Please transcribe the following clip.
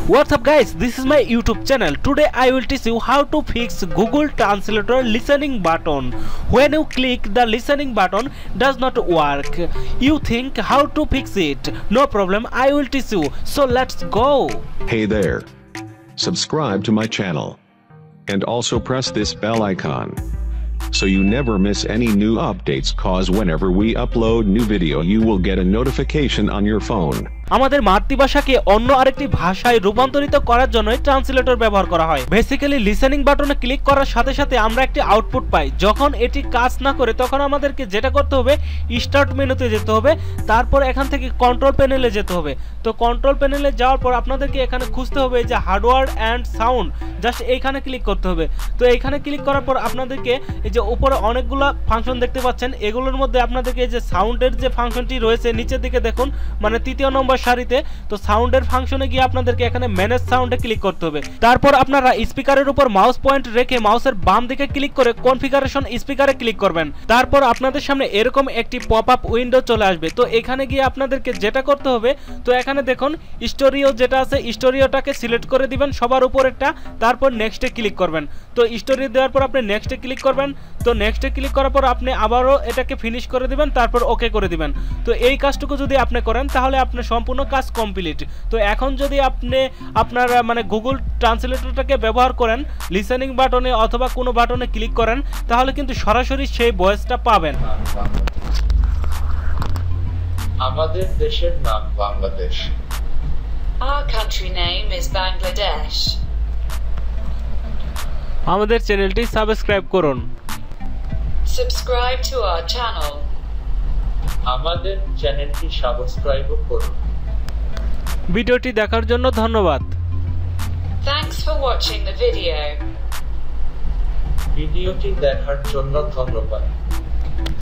What's up guys, this is my YouTube channel. Today I will teach you how to fix Google Translator listening button. When you click the listening button does not work. You think how to fix it? No problem, I will teach you. So let's go. Hey there. Subscribe to my channel. And also press this bell icon, so you never miss any new updates, cause whenever we upload new video you will get a notification on your phone. আমাদের মাতৃভাষাকে অন্য আরেকটি ভাষায় রূপান্তরিত করার জন্য translator ব্যবহার করা হয়। বেসিক্যালি লিসেনিং বাটনে ক্লিক করার সাথে সাথে আমরা একটি আউটপুট পাই। যখন এটি কাজ না করে তখন আমাদেরকে যেটা করতে হবে, স্টার্ট মেনুতে যেতে হবে, তারপর এখান থেকে কন্ট্রোল প্যানেলে যেতে হবে। তো কন্ট্রোল প্যানেলে যাওয়ার পর আপনাদেরকে এখানে খুঁজতে হবে যে হার্ডওয়্যার অ্যান্ড সাউন্ড, জাস্ট এইখানে ক্লিক করতে হবে। তো এইখানে ক্লিক করার পর আপনাদেরকে এই যে উপরে অনেকগুলো ফাংশন দেখতে পাচ্ছেন, এগুলোর মধ্যে আপনাদেরকে যে সাউন্ডের যে ফাংশনটি রয়েছে নিচের দিকে দেখুন, মানে তৃতীয় নম্বর সারিতে। তো সাউন্ডের ফাংশনে গিয়ে আপনাদেরকে এখানে ম্যানেজ সাউন্ডে ক্লিক করতে হবে। তারপর আপনারা স্পিকারের উপর মাউস পয়েন্ট রেখে মাউসের বাম দিকে ক্লিক করে কনফিগারেশন স্পিকারে ক্লিক করবেন। তারপর আপনাদের সামনে এরকম একটি পপ আপ উইন্ডো চলে আসবে। তো এখানে গিয়ে আপনাদেরকে যেটা করতে হবে, তো এখানে দেখুন স্টোরিও যেটা আছে, স্টোরিওটাকে সিলেক্ট করে দিবেন সবার উপরেরটা, তারপর নেক্সটে ক্লিক করবেন। তো স্টোরি দেওয়ার পর আপনি নেক্সটে ক্লিক করবেন। তো নেক্সটে ক্লিক করার পর আপনি আবারও এটাকে ফিনিশ করে দিবেন, তারপর ওকে করে দিবেন। তো এই কাজটুকু যদি আপনি করেন তাহলে আপনি সম্পূর্ণ কাজ কমপ্লিট। তো এখন যদি আপনি আপনার মানে গুগল ট্রান্সলেটরটাকে ব্যবহার করেন, লিসেনিং বাটনে অথবা কোনো বাটনে ক্লিক করেন, তাহলে কিন্তু সরাসরি সেই ভয়েসটা পাবেন। আমাদের দেশের নাম Bangladesh. Our country name is Bangladesh. আমাদের চ্যানেলটি সাবস্ক্রাইব করুন। Subscribe to our channel. আমাদের চ্যানেলটি সাবস্ক্রাইব করুন। ভিডিওটি দেখার জন্য ধন্যবাদ। Thanks for watching the video. ভিডিওটি দেখার জন্য ধন্যবাদ।